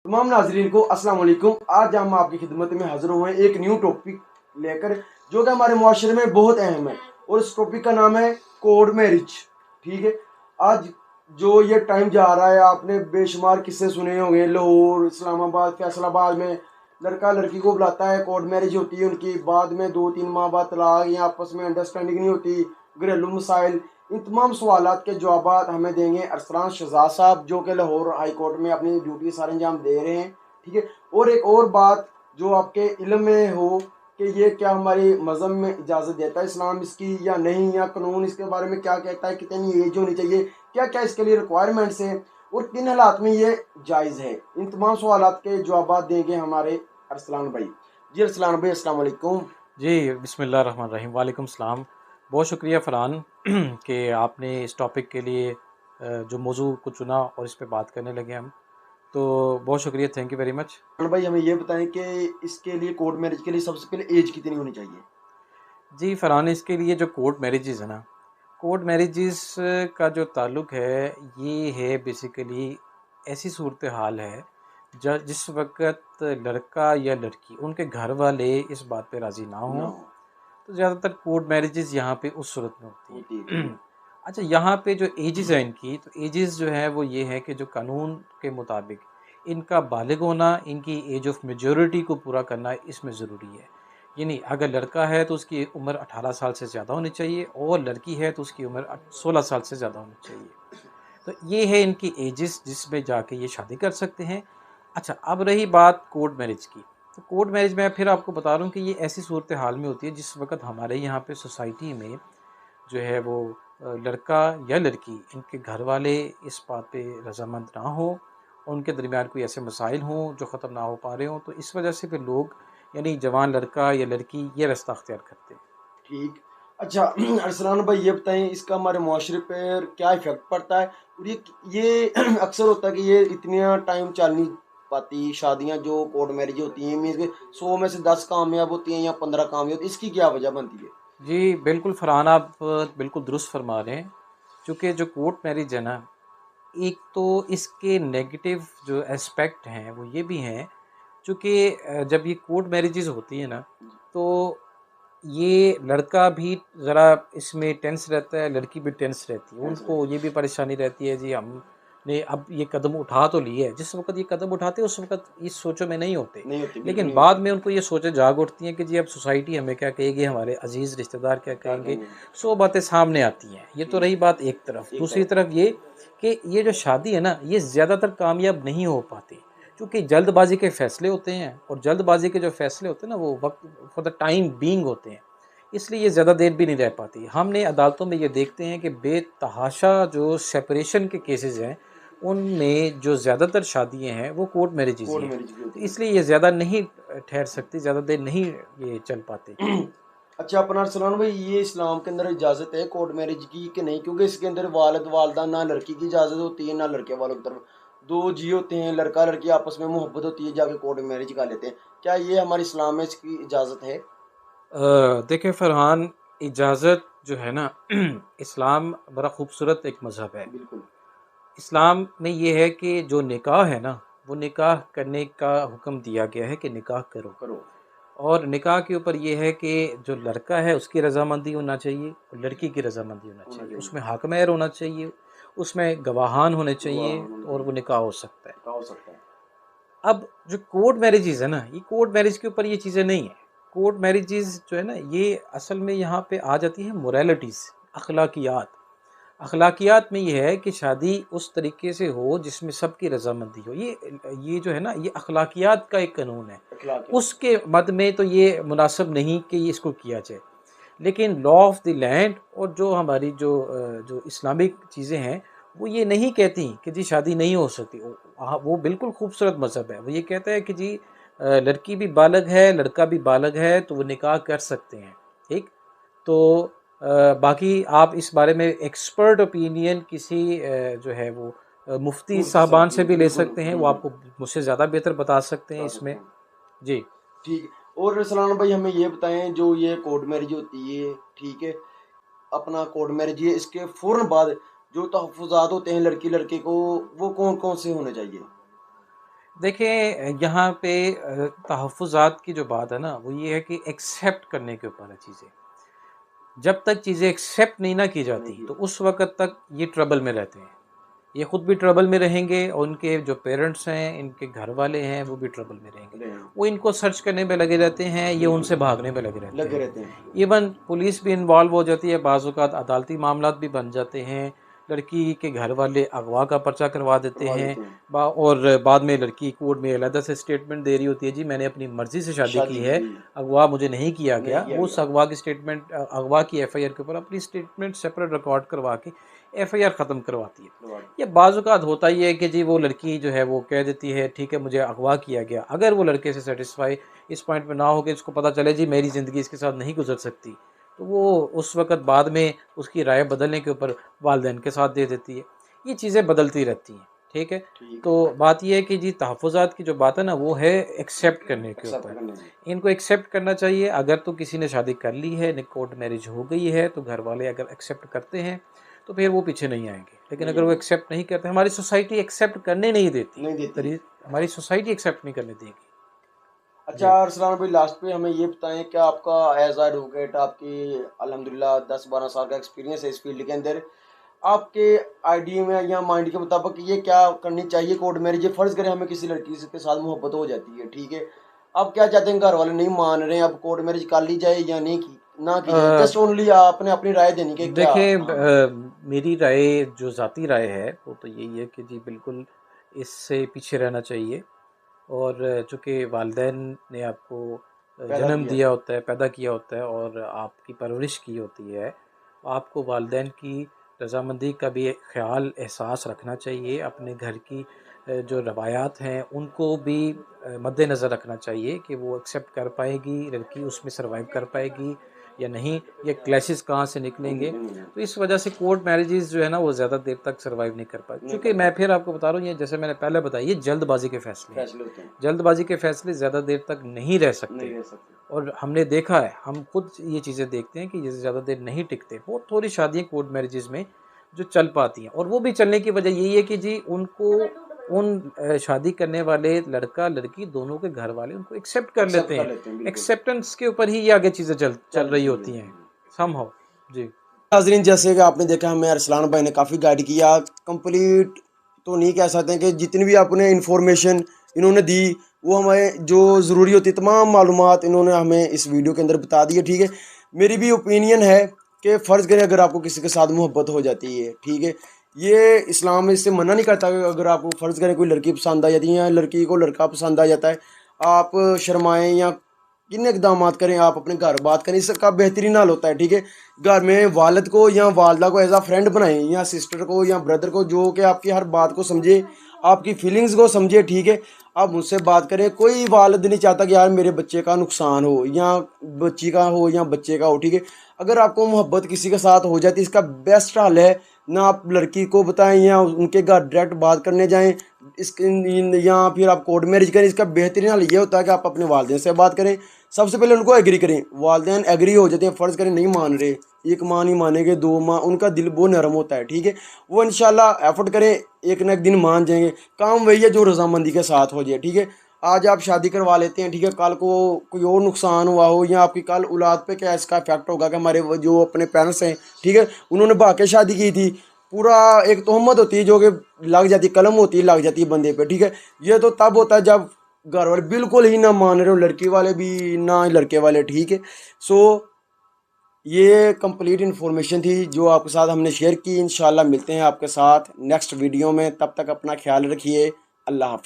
तमाम नाजरीन को अस्सलाम वालेकुम। आज हम आपकी खिदमत में हाजिर हुए हैं एक न्यू टॉपिक लेकर जो कि हमारे मुआशरे में बहुत अहम है, और इस टॉपिक का नाम है कोड मैरिज। ठीक है, आज जो ये टाइम जा रहा है, आपने बेशुमार किस्से सुने होंगे। लाहौर, इस्लामाबाद, फैसलाबाद में लड़का लड़की को बुलाता है, कोड मैरिज होती है उनकी, बाद में 2-3 माह बाद तलाक या आपस में अंडरस्टैंडिंग नहीं होती, घरेलू मसाइल। इन तमाम सवालात के जवाब हमें देंगे अरसलान शहजाद साहब, जो कि लाहौर हाई कोर्ट में अपनी ड्यूटी सारे अंजाम दे रहे हैं। ठीक है, और एक और बात जो आपके इल्म में हो कि ये क्या हमारी मज़हब में इजाज़त देता है इस्लाम इसकी या नहीं, या कानून इसके बारे में क्या कहता है, कितनी एज होनी चाहिए, क्या क्या इसके लिए रिक्वायरमेंट्स हैं, और किन हालात में ये जायज़ है। इन तमाम सवालात के जवाब देंगे हमारे अरसलान भाई। जी अरसलान भाई, अस्सलाम वालेकुम। जी बिस्मिल्लाहिर्रहमानिर्रहीम। वालेकुम सलाम। बहुत शुक्रिया फ़रहान कि आपने इस टॉपिक के लिए जो मौजू को चुना और इस पे बात करने लगे हम, तो बहुत शुक्रिया, थैंक यू वेरी मच। भाई हमें ये बताएं कि इसके लिए कोर्ट मैरिज के लिए सबसे पहले एज कितनी होनी चाहिए। जी फ़रहान, इसके लिए जो कोर्ट मैरिजेज़ है ना, कोर्ट मैरिजेज़ का जो ताल्लुक़ है ये है बेसिकली ऐसी सूरत हाल है जिस वक़्त लड़का या लड़की उनके घर वाले इस बात पे राज़ी ना ना हों, हो तो ज़्यादातर कोर्ट मैरिजेज़ यहाँ पे उस सूरत में होती होती है, है। ठीक है। अच्छा, यहाँ पे जो एजेस है इनकी, तो एजेस जो है वो ये है कि जो कानून के मुताबिक इनका बालिग होना, इनकी एज ऑफ मेजॉरिटी को पूरा करना इसमें ज़रूरी है। यानी अगर लड़का है तो उसकी उम्र 18 साल से ज़्यादा होनी चाहिए, और लड़की है तो उसकी उम्र 16 साल से ज़्यादा होनी चाहिए। तो ये है इनकी एजेस जिसमें जाके ये शादी कर सकते हैं। अच्छा, अब रही बात कोर्ट मैरिज की, तो कोर्ट मैरिज में फिर आपको बता रहा हूँ कि ये ऐसी सूरत हाल में होती है जिस वक्त हमारे यहाँ पे सोसाइटी में जो है वो लड़का या लड़की, इनके घर वाले इस बात पे रजामंद ना हो, उनके दरमियान कोई ऐसे मसाइल हों जो ख़त्म ना हो पा रहे हों, तो इस वजह से फिर लोग यानी जवान लड़का या लड़की ये रास्ता अख्तियार करते हैं। ठीक। अच्छा अरसलान भाई ये बताएं, इसका हमारे मुआशरे पर क्या इफ़ेक्ट पड़ता है, और ये अक्सर होता है कि ये इतना टाइम चल नहीं पाती शादियां जो कोर्ट मैरिज होती हैं, मीन्स के 100 में से 10 कामयाब होती हैं या 15 कामयाब होती हैं। इसकी क्या वजह बनती है। जी बिल्कुल फरहान, आप बिल्कुल दुरुस्त फरमा रहे हैं। चूँकि जो कोर्ट मैरिज है ना, एक तो इसके नेगेटिव जो एस्पेक्ट हैं वो ये भी हैं, चूँकि जब ये कोर्ट मैरिजेज़ होती हैं ना, तो ये लड़का भी ज़रा इसमें टेंस रहता है, लड़की भी टेंस रहती है। टेंस उनको रहती ये भी परेशानी रहती है, जी हमने अब ये कदम उठा तो लिए है। जिस वक़्त ये कदम उठाते हैं उस वक़्त इस सोचों में नहीं होते, नहीं होती, बिल्कुल लेकिन नहीं बाद होती। में उनको ये सोचें जाग उठती हैं कि जी अब सोसाइटी हमें क्या कहेगी, हमारे अज़ीज़ रिश्तेदार क्या क्या कहेंगे, कहेंगे। 100 बातें सामने आती हैं। ये तो ठीक। रही बात एक तरफ। एक दूसरी तरफ। तरफ ये कि ये जो शादी है ना, ये ज़्यादातर कामयाब नहीं हो पाती, क्योंकि जल्दबाज़ी के फ़ैसले होते हैं, और जल्दबाज़ी के जो फ़ैसले होते हैं ना वो वक़्त फॉर द टाइम बीइंग होते हैं, इसलिए ये ज़्यादा देर भी नहीं रह पाती। हमने अदालतों में ये देखते हैं कि बेतहाशा जो सेपरेशन के केसेस हैं, उनमें जो ज़्यादातर शादियाँ हैं वो कोर्ट मैरिजेज़ ही कोर्ट हैं। मैरिज की तो होती इसलिए ये ज़्यादा नहीं ठहर सकती, ज़्यादा देर नहीं ये चल पाती। है। अच्छा अपना अरसलान भाई, ये इस्लाम के अंदर इजाज़त है कोर्ट मैरिज की कि नहीं, क्योंकि इसके अंदर वालिद वालदा ना लड़की की इजाज़त होती है ना लड़के वालों की तरफ। दो जी होते हैं, लड़का लड़की आपस में मोहब्बत होती है, जाके कोर्ट मैरिज कर लेते हैं। क्या ये हमारे इस्लाम में इसकी इजाज़त है। देखिए फ़रहान, इजाज़त जो है ना इस्लाम बड़ा ख़ूबसूरत एक मज़हब है। बिल्कुल। इस्लाम में ये है कि जो निकाह है ना, वो निकाह करने का हुक्म दिया गया है कि निकाह करो। करो। और निकाह के ऊपर ये है कि जो लड़का है उसकी रज़ामंदी होना चाहिए और लड़की की रज़ामंदी होना होना चाहिए, चाहिए। उसमें हक़ महर होना चाहिए, उसमें गवाहान होने गवाह चाहिए, होना और चाहिए। वो निकाह हो सकता है। क्या हो सकता है। अब जो कोर्ट मैरिजेज़ है ना, ये कोर्ट मैरिज के ऊपर ये चीज़ें नहीं हैं। कोर्ट मैरिजेज़ जो है ना, ये असल में यहाँ पे आ जाती है मोरालिटीज़, अखलाकियात। अखलाकियात में ये है कि शादी उस तरीके से हो जिसमें सबकी रज़ामंदी हो। ये जो है ना, ये अखलाकियात का एक कानून है। अखलाकियात। उसके मद में तो ये मुनासिब नहीं कि ये इसको किया जाए। लेकिन लॉ ऑफ द लैंड और जो हमारी जो इस्लामिक चीज़ें हैं, वो ये नहीं कहती कि जी शादी नहीं हो सकती। वो बिल्कुल खूबसूरत मज़हब है। वो ये कहता है कि जी लड़की भी बालिग है, लड़का भी बालिग है, तो वो निकाह कर सकते हैं। ठीक? तो बाकी आप इस बारे में एक्सपर्ट ओपिनियन किसी जो है वो मुफ्ती मुफ्ती साहब साहबान की, से भी ले बिल्कुल। सकते हैं, वो आपको मुझसे ज़्यादा बेहतर बता सकते हैं बता सकते इसमें। हैं। जी। ठीक है। और सलाम भाई हमें ये बताएं, जो ये कोर्ट मैरिज होती है, ठीक है, अपना कोर्ट मैरिज है, इसके फौरन बाद जो तहफ़्फ़ुज़ात होते हैं लड़की लड़के को, वो कौन कौन से होने चाहिए। دیکھیں یہاں پہ تحفظات کی جو بات ہے نا وہ یہ ہے کہ ایکسیپٹ کرنے کے اوپر ہے چیزیں. جب تک چیزیں ایکسیپٹ نہیں نہ کی جاتی تو اس وقت تک یہ ٹربل میں رہتے ہیں. یہ خود بھی ٹربل میں رہیں گے اور ان کے جو پیرنٹس ہیں ان کے گھر والے ہیں وہ بھی ٹربل میں رہیں گے. وہ ان کو سرچ کرنے میں لگے رہتے ہیں, یہ ان سے بھاگنے میں لگے رہتے ہیں. ایون پولیس بھی انوالو ہو جاتی ہے, بعض اوقات عدالتی معاملات بھی بن جاتے ہیں. لڑکی کے گھر والے اغوا کا پرچہ کروا دیتے ہیں اور بعد میں لڑکی کورٹ میں علیحدہ سے اسٹیٹمنٹ دے رہی ہوتی ہے, جی میں نے اپنی مرضی سے شادی کی ہے, اغوا مجھے نہیں کیا گیا. اس اغوا کی اسٹیٹمنٹ, اغوا کی ایف آئی آر کے اوپر اپنی اسٹیٹمنٹ سپریٹ ریکارڈ کروا کے ایف آئی آر ختم کرواتی ہے. یہ بعض اوقات ہوتا ہی ہے کہ جی وہ لڑکی جو ہے وہ کہہ دیتی ہے ٹھیک ہے مجھے اغوا کیا گیا. اگر وہ لڑکے سے سیٹسفائی اس پوائنٹ پہ نہ ہو کہ اس کو پتہ چلے جی میری زندگی اس کے ساتھ نہیں گزر سکتی, تو وہ اس وقت بعد میں اس کی رائے بدلنے کے اوپر والدین کے ساتھ دے دیتی ہے. یہ چیزیں بدلتی رہتی ہیں. ٹھیک ہے, تو بات یہ ہے کہ جی تحفظات کی جو بات ہے نا وہ ہے ایکسیپٹ کرنے کے اوپر. ان کو ایکسیپٹ کرنا چاہیے. اگر تو کسی نے شادی کر لی ہے, کورٹ میرج ہو گئی ہے, تو گھر والے اگر ایکسیپٹ کرتے ہیں تو پھر وہ پیچھے نہیں آئیں گے. لیکن اگر وہ ایکسیپٹ نہیں کرتے, ہماری سوسائٹی ایکسیپٹ کرنے نہیں دیتی, ہماری سوسائٹی ایکسیپٹ نہیں کرنے دے گی. اچھا ارسلان بھائی, لاسٹ پہ ہمیں یہ بتائیں کہ آپ کا ایز اے ایڈوکیٹ, آپ کی الحمدللہ 10-12 سال کا ایکسپیرینس ہے اس فیلڈ کے اندر, آپ کے آئیڈیا میں یا مائنڈ کے مطابق یہ کیا کرنی چاہیے کورٹ میرج؟ فرض کریں ہمیں کسی لڑکی کے ساتھ محبت ہو جاتی ہے, ٹھیک ہے, آپ کیا چاہتے ہیں, گھر والے نہیں مان رہے ہیں, اب کورٹ میرج کر لی جائے یا نہیں نہ کی جائے؟ جسٹ اونلی آپ نے اپنی رائے دینی کہ کیا. دیکھیں میری رائے جو ذاتی رائے ہے وہ تو یہی ہے کہ جی بالکل اس سے پیچھے رہنا چاہیے. اور چونکہ والدین نے آپ کو جنم دیا ہوتا ہے, پیدا کیا ہوتا ہے اور آپ کی پرورش کی ہوتی ہے, آپ کو والدین کی رضامندی کا بھی خیال احساس رکھنا چاہیے. اپنے گھر کی جو روایات ہیں ان کو بھی مد نظر رکھنا چاہیے کہ وہ ایکسیپٹ کر پائے گی لڑکی, اس میں سروائیو کر پائے گی یا نہیں, یہ کلیشز کہاں سے نکلیں گے. تو اس وجہ سے کورٹ میرجز جو ہے نا وہ زیادہ دیر تک سروائیو نہیں کر پاتے. چونکہ میں پھر آپ کو بتا رہا ہوں, یہ جیسے میں نے پہلے بتایا, یہ جلد بازی کے فیصلے ہیں. جلد بازی کے فیصلے زیادہ دیر تک نہیں رہ سکتے, اور ہم نے دیکھا ہے, ہم خود یہ چیزیں دیکھتے ہیں کہ یہ زیادہ دیر نہیں ٹکتے. بہت تھوڑی شادیاں کورٹ میرجز میں جو چل پاتی ہیں, اور وہ بھی چلنے کی وجہ یہی ہے کہ جی ان کو ان شادی کرنے والے لڑکا لڑکی دونوں کے گھر والے ان کو ایکسیپٹ کر لیتے ہیں. ایکسیپٹنس کے اوپر ہی یہ آگے چیزیں چل رہی ہوتی ہیں سم ہاؤ. جی ناظرین, جیسے کہ آپ نے دیکھا ہمیں ارسلان بھائی نے کافی گائیڈ کیا. کمپلیٹ تو نہیں کہہ سکتے ہیں کہ جتنی بھی آپ نے انفارمیشن انہوں نے دی وہ ہمیں جو ضروری ہوتی ہے تمام معلومات انہوں نے ہمیں اس ویڈیو کے اندر بتا دی ہے. ٹھیک ہے, میری بھی اوپینین ہے کہ فرض کریں اگر آپ کو کسی کے ساتھ محبت ہو جاتی ہے, ٹھیک ہے, یہ اسلام اس سے منع نہیں کرتا کہ اگر آپ کو فرض کریں کوئی لڑکی پسند آ جاتی ہے یا لڑکی کو لڑکا پسند آ جاتا ہے, آپ شرمائیں یا کن اقدامات کریں, آپ اپنے گھر بات کریں, اس کا بہترین حل ہوتا ہے. ٹھیک ہے, گھر میں والد کو یا والدہ کو ایز اے فرینڈ بنائیں, یا سسٹر کو یا بردر کو, جو کہ آپ کی ہر بات کو سمجھے, آپ کی فیلنگز کو سمجھے. ٹھیک ہے, آپ مجھ سے بات کریں. کوئی والد نہیں چاہتا کہ یار میرے بچے کا نقصان ہو یا بچی کا ہو یا بچے کا ہو. ٹھیک ہے, اگر آپ کو محبت کسی کے ساتھ ہو جاتی ہے, اس کا بیسٹ حل ہے نہ آپ لڑکی کو بتائیں یا ان کے گھر ڈائریکٹ بات کرنے جائیں, یا پھر آپ کورٹ میرج کریں. اس کا بہترین حل یہ ہوتا ہے کہ آپ اپنے والدین سے بات کریں. سب سے پہلے ان کو ایگری کریں. والدین ایگری ہو جاتے ہیں, فرض کریں نہیں مان رہے, ایک ماہ نہیں مانیں گے, 2 ماہ, ان کا دل بہت نرم ہوتا ہے. ٹھیک ہے, وہ انشاءاللہ ایفرٹ کریں, ایک نہ ایک دن مان جائیں گے. کام وہی ہے جو رضامندی کے ساتھ ہو جائے. ٹھیک ہے, آج آپ شادی کروا لیتے ہیں, ٹھیک ہے, کل کو کوئی اور نقصان ہوا ہو یا آپ کی کل اولاد پہ کیا اس کا افیکٹ ہوگا کہ ہمارے جو اپنے پیرنٹس ہیں, ٹھیک ہے, انہوں نے بھا کے شادی کی تھی, پورا ایک تہمت ہوتی ہے جو کہ لگ جاتی, قلم ہوتی ہے لگ جاتی ہے بندے پہ. ٹھیک ہے, یہ تو تب ہوتا ہے جب گھر والے بالکل ہی نہ مان رہے ہو, لڑکی والے بھی نہ لڑکے والے. ٹھیک ہے, سو یہ کمپلیٹ انفارمیشن تھی جو آپ کے ساتھ ہم نے شیئر کی. انشاءاللہ ملتے ہیں آپ کے ساتھ نیکسٹ ویڈیو میں, تب تک اپنا خیال رکھیے. اللہ حافظ.